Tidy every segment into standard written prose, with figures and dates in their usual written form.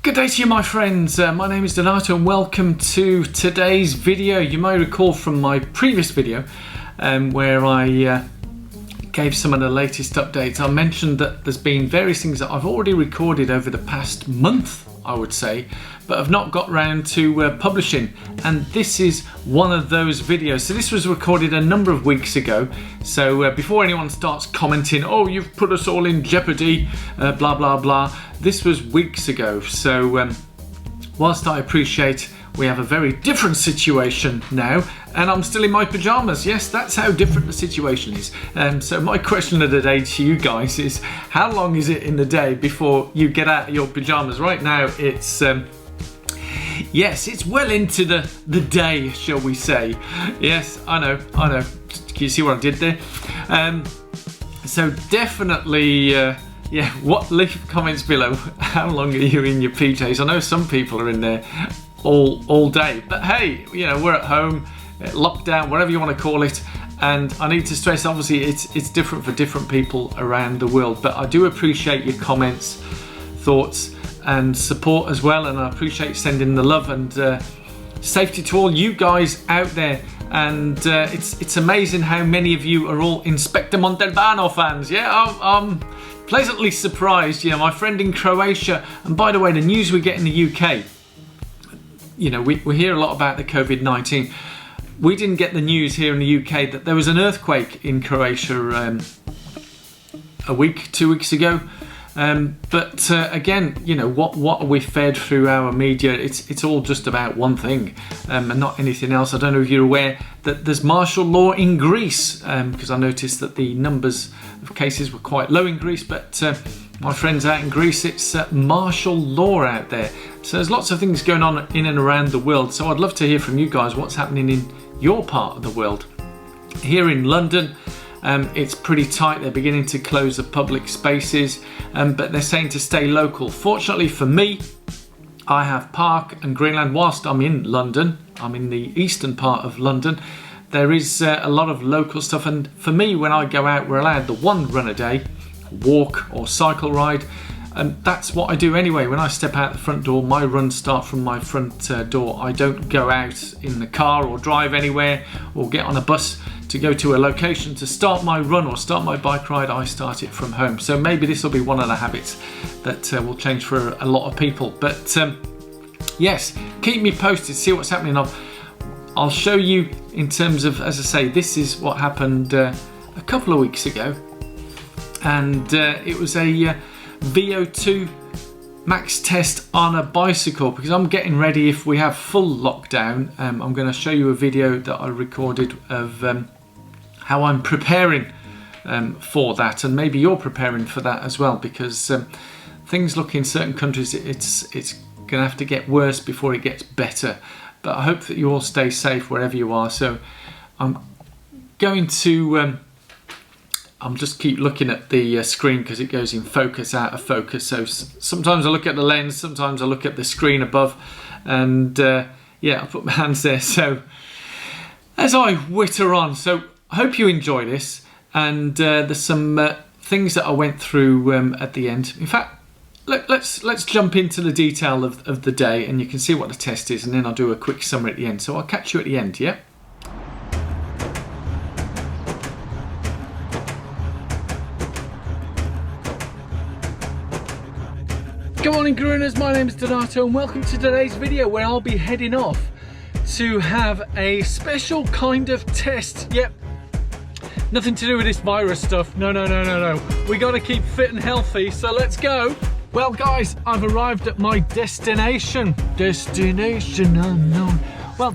Good day to you, my friends. My name is Donato and welcome to today's video. You may recall from my previous video where I gave some of the latest updates. I mentioned that there's been various things that I've already recorded over the past month, I would say, but I've not got round to publishing, and this is one of those videos. So this was recorded a number of weeks ago, so before anyone starts commenting, oh, you've put us all in jeopardy, blah blah blah, this was weeks ago. So whilst I appreciate we have a very different situation now, and I'm still in my pyjamas. Yes, that's how different the situation is. So my question of the day to you guys is, how long is it in the day before you get out of your pyjamas? Right now it's yes, it's well into the day, shall we say. Yes, I know. Can you see what I did there? So definitely yeah, leave comments below. How long are you in your PJs? I know some people are in there all day, but hey, you know, we're at home, lockdown, whatever you want to call it, and I need to stress, obviously it's different for different people around the world, but I do appreciate your comments, thoughts and support as well, and I appreciate sending the love and safety to all you guys out there. And it's amazing how many of you are all Inspector Montalbano fans. Yeah, I'm pleasantly surprised. You know, my friend in Croatia, and by the way, the news we get in the UK, you know, we hear a lot about the COVID-19. We didn't get the news here in the UK that there was an earthquake in Croatia a week, 2 weeks ago. But again, you know, what are we fed through our media? It's all just about one thing and not anything else. I don't know if you're aware that there's martial law in Greece, because I noticed that the numbers of cases were quite low in Greece, but my friends out in Greece, it's martial law out there. So there's lots of things going on in and around the world. So I'd love to hear from you guys what's happening in your part of the world. Here in London, it's pretty tight. They're beginning to close the public spaces, but they're saying to stay local. Fortunately for me, I have Park and Greenland. Whilst I'm in London, I'm in the eastern part of London, there is a lot of local stuff. And for me, when I go out, we're allowed the one run a day, walk or cycle ride. And that's what I do anyway. When I step out the front door, my runs start from my front door. I don't go out in the car or drive anywhere or get on a bus to go to a location to start my run or start my bike ride. I start it from home. So maybe this will be one of the habits that will change for a lot of people. But yes, keep me posted, see what's happening. I'll show you in terms of, as I say, this is what happened a couple of weeks ago. And it was a VO2 Max Test on a bicycle, because I'm getting ready. If we have full lockdown, I'm going to show you a video that I recorded of how I'm preparing for that, and maybe you're preparing for that as well, because things look in certain countries it's going to have to get worse before it gets better. But I hope that you all stay safe wherever you are. So I'm going to I'm just keep looking at the screen because it goes in focus, out of focus. So sometimes I look at the lens, sometimes I look at the screen above, and yeah, I put my hands there. So as I whitter on, so I hope you enjoy this, and there's some things that I went through at the end. In fact, let's jump into the detail of the day, and you can see what the test is, and then I'll do a quick summary at the end. So I'll catch you at the end, yeah? Good morning, Grooners. My name is Donato and welcome to today's video where I'll be heading off to have a special kind of test. Yep, nothing to do with this virus stuff. No. We got to keep fit and healthy, so let's go. Well, guys, I've arrived at my destination. Destination unknown. Well,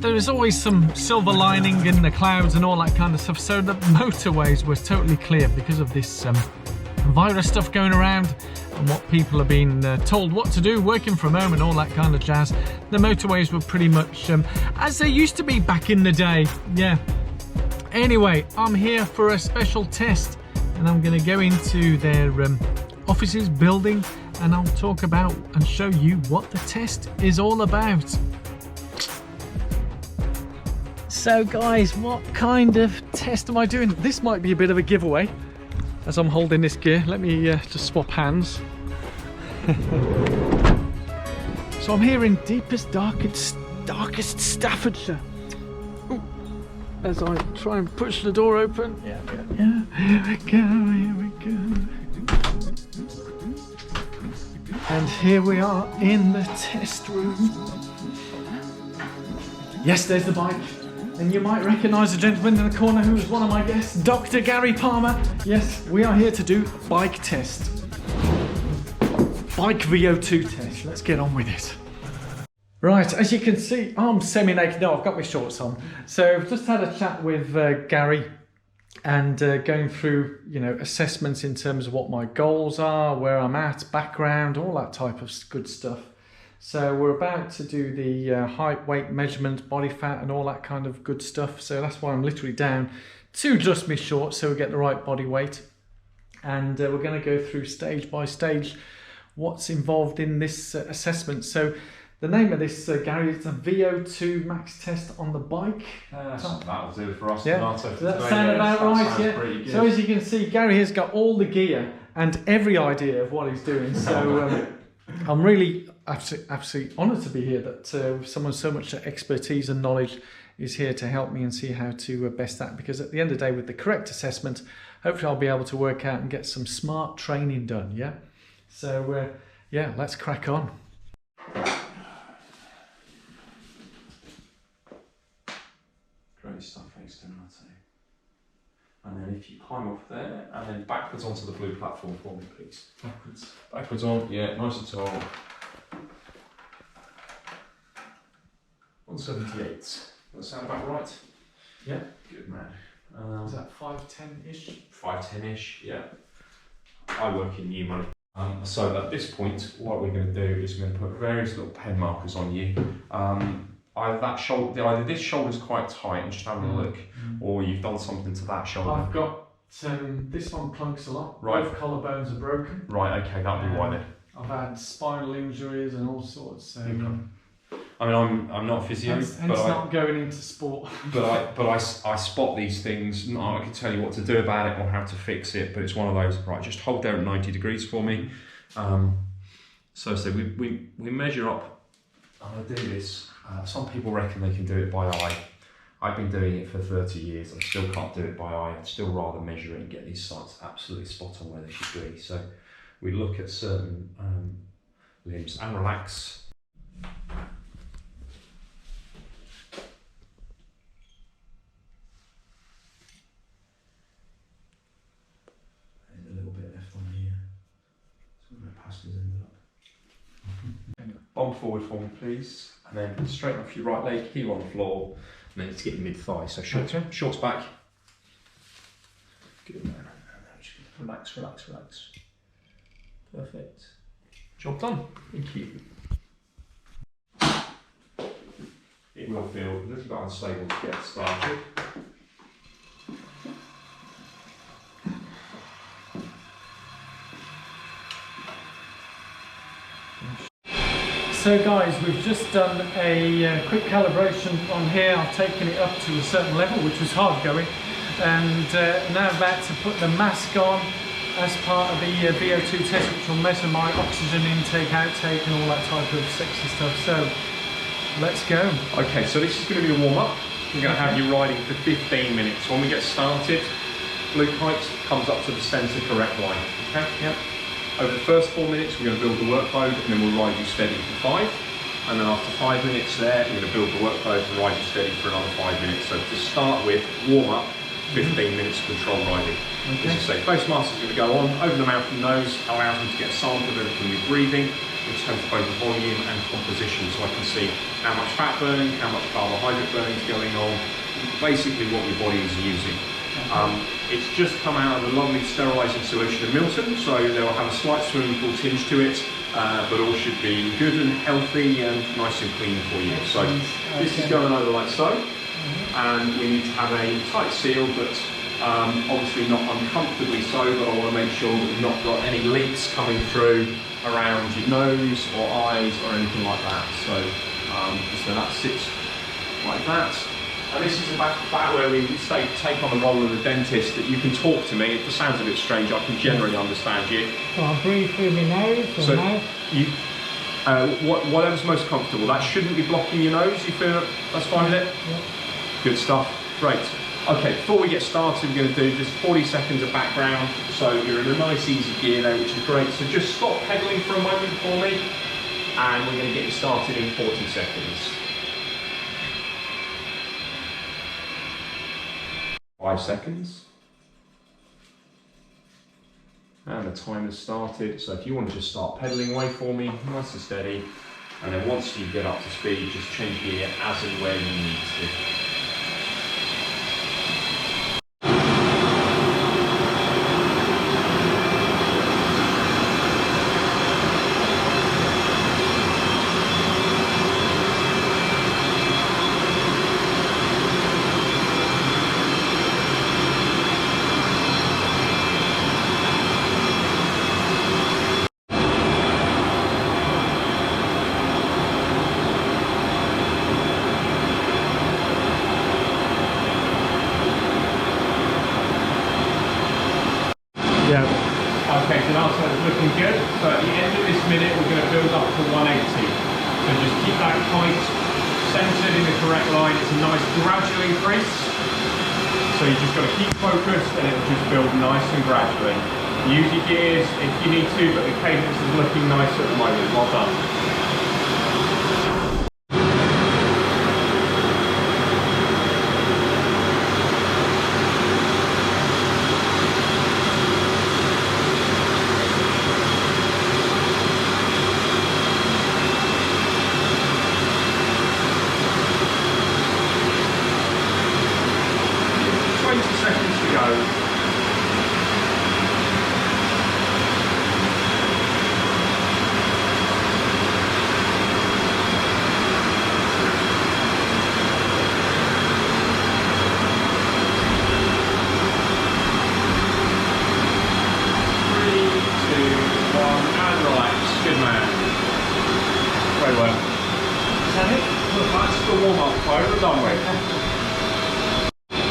there is always some silver lining in the clouds and all that kind of stuff. So the motorways were totally clear because of this virus stuff going around and what people are being told what to do, working from home and all that kind of jazz. The motorways were pretty much as they used to be back in the day. Yeah. Anyway, I'm here for a special test, and I'm going to go into their offices, building, and I'll talk about and show you what the test is all about. So guys, what kind of test am I doing? This might be a bit of a giveaway as I'm holding this gear. Let me just swap hands. So I'm here in deepest, darkest Staffordshire. Ooh. As I try and push the door open. Yeah. Here we go. And here we are in the test room. Yes, there's the bike. And you might recognise the gentleman in the corner who was one of my guests, Dr. Garry Palmer. Yes, we are here to do bike test. Bike VO2 test. Let's get on with it. Right, as you can see, I'm semi-naked. No, I've got my shorts on. So I've just had a chat with Garry and going through, assessments in terms of what my goals are, where I'm at, background, all that type of good stuff. So we're about to do the height, weight measurement, body fat and all that kind of good stuff. So that's why I'm literally down to just my shorts so we get the right body weight. And we're going to go through stage by stage what's involved in this assessment. So the name of this, Garry, is a VO2 Max Test on the bike. That'll do for us. Yeah. Does that sound about right? Yeah. So as you can see, Garry has got all the gear and every idea of what he's doing. So I'm really absolutely honoured to be here, that someone so much expertise and knowledge is here to help me and see how to best that. Because at the end of the day, with the correct assessment, hopefully I'll be able to work out and get some smart training done. Yeah. So yeah, let's crack on. Great stuff, thanks to Donato. And then if you climb off there, and then backwards onto the blue platform for me, please. Backwards on, yeah, nice and tall. 178. Does that sound about right? Yeah. Good man. Is that 5'10"-ish? 5'10"-ish, yeah. I work in new money. So at this point, what we're going to do is we're going to put various little pen markers on you. Either this shoulder's quite tight and just having a look, or you've done something to that shoulder. I've got this one plunks a lot. Right. Both collarbones are broken. Right. Okay, that'll be why then. I've had spinal injuries and all sorts. So, I mean, I'm not a physio, but not going into sport. but I spot these things. I can tell you what to do about it or how to fix it. But it's one of those. Right, just hold there at 90 degrees for me. So we measure up. I'm gonna do this. Some people reckon they can do it by eye. I've been doing it for 30 years. I still can't do it by eye. I'd still rather measure it and get these sites absolutely spot on where they should be. So we look at certain limbs and relax. There's a little bit left on here. That's where my pastor's ended up. Bomb forward for me, please. And then straighten off your right leg, heel on the floor, and then it's getting mid-thigh. So shorts back. Good man. Relax. Perfect. Job done. Thank you. It will feel a little bit unstable to get started. So guys, we've just done a quick calibration on here. I've taken it up to a certain level, which was hard going, and now I'm about to put the mask on as part of the VO2 test, which will measure my oxygen intake, outtake and all that type of sexy stuff. So let's go. Okay, so this is going to be a warm-up. We're going to have you riding for 15 minutes. When we get started, blue kite comes up to the centre correct line. Okay? Yep. Over the first 4 minutes, we're going to build the workload, and then we'll ride you steady for 5. And then after 5 minutes there, we're going to build the workload and ride you steady for another 5 minutes. So to start with, warm up, 15 minutes control riding. Okay. As I say, face mask is going to go on over the mouth and nose, allows me to get a sample of everything you're breathing, in terms of both volume and composition, so I can see how much fat burning, how much carbohydrate burning is going on, basically what your body is using. It's just come out of a lovely sterilising solution of Milton, so they'll have a slight swimming pool tinge to it, but all should be good and healthy and nice and clean for you. So this is going over like so, and we need to have a tight seal, but obviously not uncomfortably so, but I want to make sure that we've not got any leaks coming through around your nose or eyes or anything like that. So that sits like that. And this is about where we take on the role of the dentist, that you can talk to me. If it sounds a bit strange, I can generally understand you. So I'll breathe through my nose or mouth? Whatever's most comfortable. That shouldn't be blocking your nose. You feel that's fine with it? Yeah. Good stuff. Great. Okay, before we get started, we're going to do just 40 seconds of background. So you're in a nice easy gear there, which is great. So just stop pedaling for a moment for me, and we're going to get you started in 40 seconds. 5 seconds. And the timer's started. So if you want to just start pedaling away for me, nice and steady. And then once you get up to speed, just change gear as and where you need to. Yeah. Okay, so that's looking good. So at the end of this minute, we're going to build up to 180. So just keep that tight, centered in the correct line. It's a nice gradual increase. So you just got to keep focused, and it will just build nice and gradually. Use your gears if you need to, but the cadence is looking nice at the moment. Well done.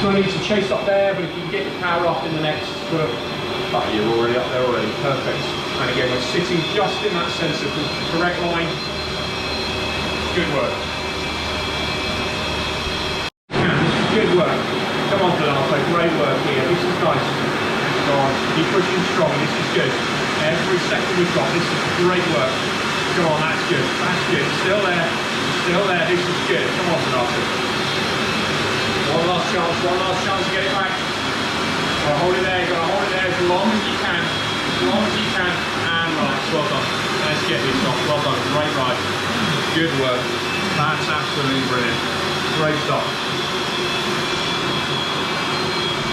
No need to chase up there, but if you can get your power up in the next sort of, you're already up there already, perfect. And again, we're sitting just in that sense of the correct line. Good work. Good work. Come on, Donato, great work here. This is nice. Go on, keep pushing strong, this is good. Every second we've got, this is great work. Come on, that's good, that's good. Still there, this is good. Come on, Donato. One last chance to get it back. Gotta hold it there, as long as you can. And relax, well done. Let's get this off, well done, great ride. Good work, that's absolutely brilliant. Great stuff.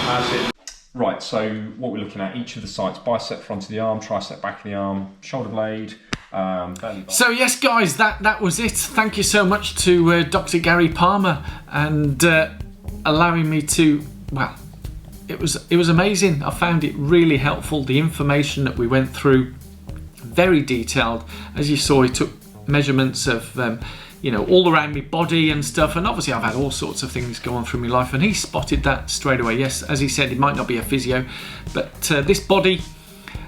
That's it. Right, so what we're looking at, each of the sites, bicep front of the arm, tricep back of the arm, shoulder blade, belly button. So yes guys, that was it. Thank you so much to Dr. Garry Palmer, and allowing me to, well, it was amazing. I found it really helpful. The information that we went through, very detailed. As you saw, he took measurements of you know, all around my body and stuff, and obviously I've had all sorts of things go on through my life, and he spotted that straight away. Yes, as he said, it might not be a physio, but this body,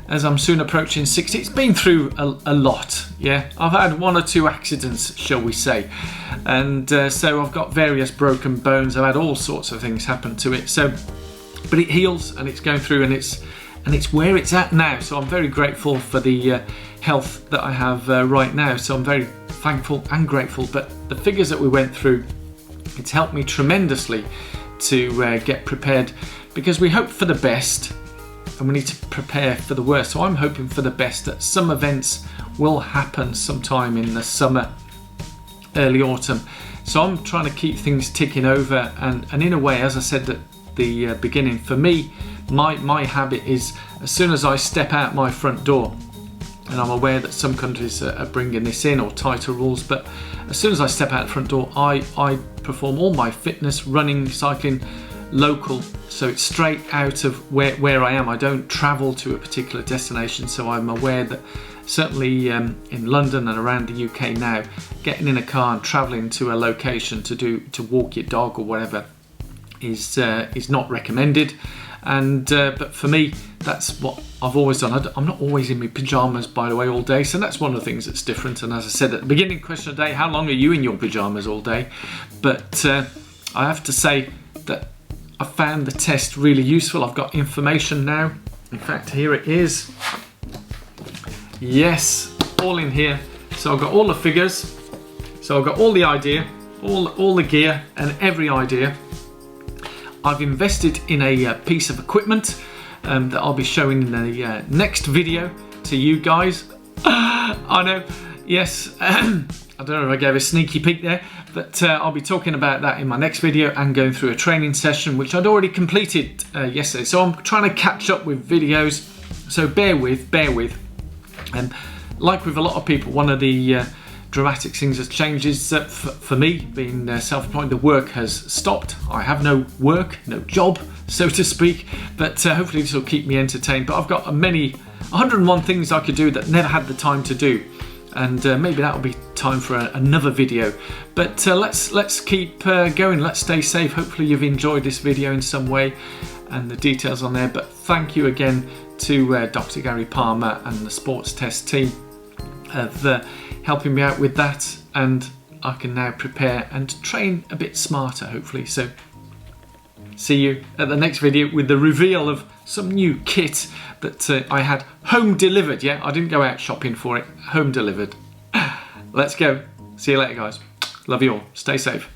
as I'm soon approaching 60, it's been through a lot. Yeah, I've had 1 or 2 accidents, shall we say, and so I've got various broken bones. I've had all sorts of things happen to it. So, but it heals, and it's going through, and it's where it's at now. So I'm very grateful for the health that I have right now. So I'm very thankful and grateful. But the figures that we went through, it's helped me tremendously to get prepared, because we hope for the best and we need to prepare for the worst. So I'm hoping for the best, that some events will happen sometime in the summer, early autumn. So I'm trying to keep things ticking over, and in a way, as I said at the beginning, for me, my habit is, as soon as I step out my front door, and I'm aware that some countries are bringing this in, or tighter rules, but as soon as I step out the front door, I perform all my fitness, running, cycling, local. So it's straight out of where I am. I don't travel to a particular destination. So I'm aware that certainly in London and around the UK now, getting in a car and traveling to a location to walk your dog or whatever is not recommended. And but for me, that's what I've always done. I'm not always in my pyjamas, by the way, all day, so that's one of the things that's different. And as I said at the beginning, question of the day, how long are you in your pyjamas all day? But I have to say that I found the test really useful. I've got information now. In fact, here it is. Yes, all in here. So I've got all the figures. So I've got all the idea, all the gear and every idea. I've invested in a piece of equipment that I'll be showing in the next video to you guys. I know, yes, I don't know if I gave a sneaky peek there, but I'll be talking about that in my next video and going through a training session which I'd already completed yesterday. So I'm trying to catch up with videos, so bear with. Like with a lot of people, one of the dramatic things that's changed is that for me, being self-employed, the work has stopped. I have no work, no job, so to speak, but hopefully this will keep me entertained. But I've got 101 things I could do that never had the time to do, and maybe that'll be time for another video. But let's keep going. Let's stay safe. Hopefully you've enjoyed this video in some way and the details on there. But thank you again to Dr. Garry Palmer and the Sportstest team of helping me out with that, and I can now prepare and train a bit smarter, hopefully. So see you at the next video with the reveal of some new kit that I had home delivered. Yeah, I didn't go out shopping for it, home delivered. Let's go. See you later, guys. Love you all. Stay safe.